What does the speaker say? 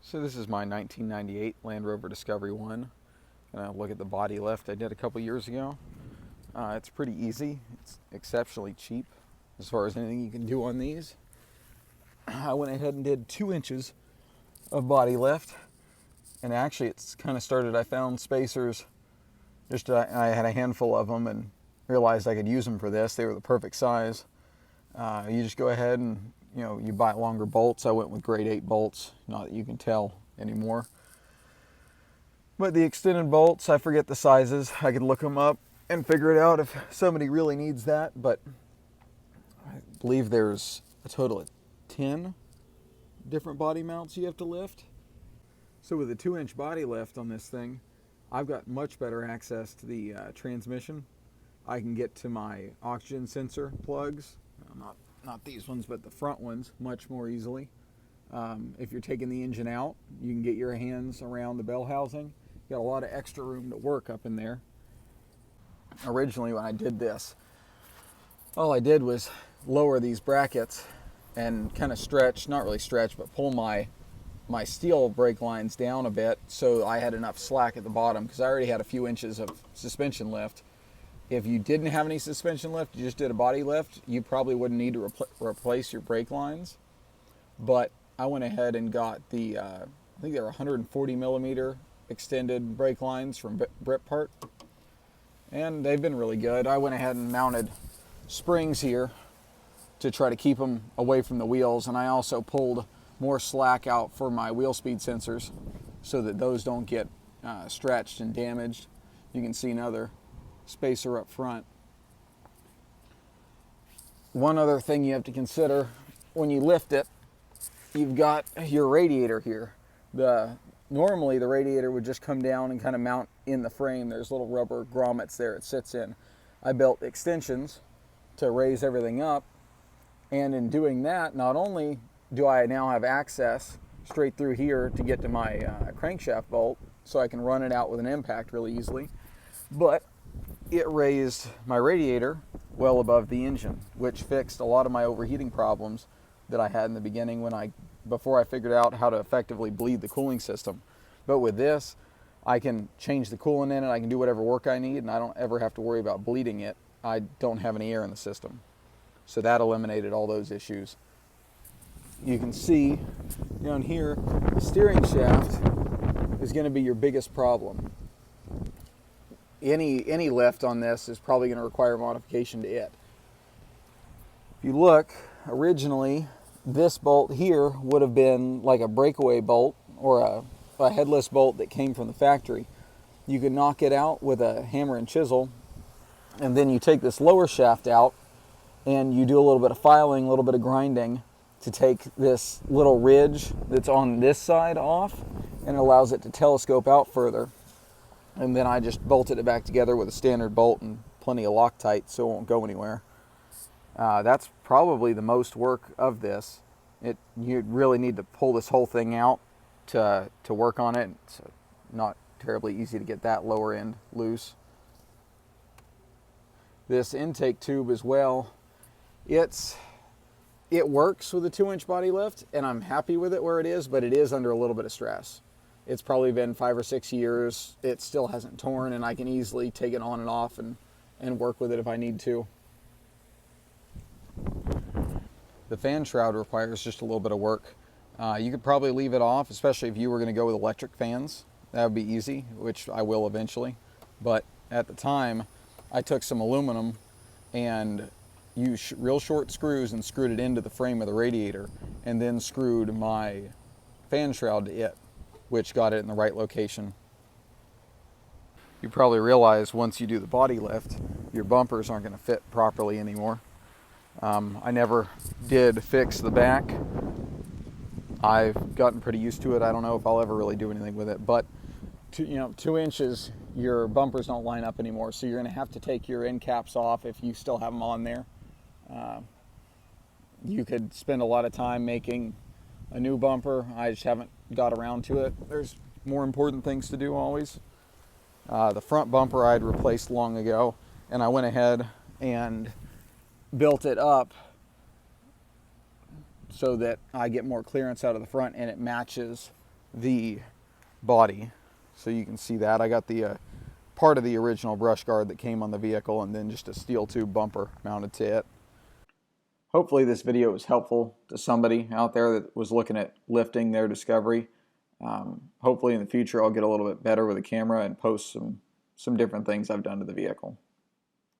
So this is my 1998 Land Rover Discovery 1. Gonna look at the body lift I did a couple years ago. It's pretty easy. It's exceptionally cheap as far as anything you can do on these. I went ahead and did 2 inches of body lift, and actually it's kind of started. I found spacers. I had a handful of them and realized I could use them for this. They were the perfect size. You just go ahead and you buy longer bolts. I went with grade 8 bolts, not that you can tell anymore. But the extended bolts, I forget the sizes. I could look them up and figure it out if somebody really needs that. But I believe there's a total of 10 different body mounts you have to lift. So with a 2-inch body lift on this thing, I've got much better access to the transmission. I can get to my oxygen sensor plugs, not these ones, but the front ones, much more easily. If you're taking the engine out, you can get your hands around the bell housing. You got a lot of extra room to work up in there. Originally, when I did this, all I did was lower these brackets and kind of stretch, not really stretch, but pull my steel brake lines down a bit so I had enough slack at the bottom, because I already had a few inches of suspension lift. If you didn't have any suspension lift, you just did a body lift, you probably wouldn't need to replace your brake lines. But I went ahead and got the, I think they were 140 millimeter extended brake lines from Britpart, and they've been really good. I went ahead and mounted springs here to try to keep them away from the wheels, and I also pulled more slack out for my wheel speed sensors so that those don't get stretched and damaged. You can see another spacer up front. One other thing you have to consider when you lift it, you've got your radiator here. Normally the radiator would just come down and kind of mount in the frame. There's little rubber grommets there it sits in. I built extensions to raise everything up, and in doing that, not only do I now have access straight through here to get to my crankshaft bolt so I can run it out with an impact really easily, but it raised my radiator well above the engine, which fixed a lot of my overheating problems that I had in the beginning before I figured out how to effectively bleed the cooling system. But with this, I can change the coolant in it, I can do whatever work I need, and I don't ever have to worry about bleeding it. I don't have any air in the system. So that eliminated all those issues. You can see down here, the steering shaft is going to be your biggest problem. Any lift on this is probably going to require modification to it. If you look, originally this bolt here would have been like a breakaway bolt or a headless bolt that came from the factory. You could knock it out with a hammer and chisel, and then you take this lower shaft out and you do a little bit of filing, a little bit of grinding to take this little ridge that's on this side off, and it allows it to telescope out further. And then I just bolted it back together with a standard bolt and plenty of Loctite so it won't go anywhere. That's probably the most work of this. You really need to pull this whole thing out to work on it. It's not terribly easy to get that lower end loose. This intake tube as well, it works with a 2-inch body lift, and I'm happy with it where it is, but it is under a little bit of stress. It's probably been 5 or 6 years. It still hasn't torn, and I can easily take it on and off and work with it if I need to. The fan shroud requires just a little bit of work. You could probably leave it off, especially if you were going to go with electric fans. That would be easy, which I will eventually. But at the time, I took some aluminum and used real short screws and screwed it into the frame of the radiator, and then screwed my fan shroud to it, which got it in the right location. You probably realize once you do the body lift, your bumpers aren't going to fit properly anymore. I never did fix the back. I've gotten pretty used to it. I don't know if I'll ever really do anything with it, but 2 inches, your bumpers don't line up anymore, so you're going to have to take your end caps off if you still have them on there. You could spend a lot of time making a new bumper. I just haven't got around to it. There's more important things to do always. The front bumper I'd replaced long ago, and I went ahead and built it up so that I get more clearance out of the front and it matches the body, so you can see that. I got the part of the original brush guard that came on the vehicle, and then just a steel tube bumper mounted to it. Hopefully this video was helpful to somebody out there that was looking at lifting their Discovery. Hopefully in the future I'll get a little bit better with the camera and post some different things I've done to the vehicle.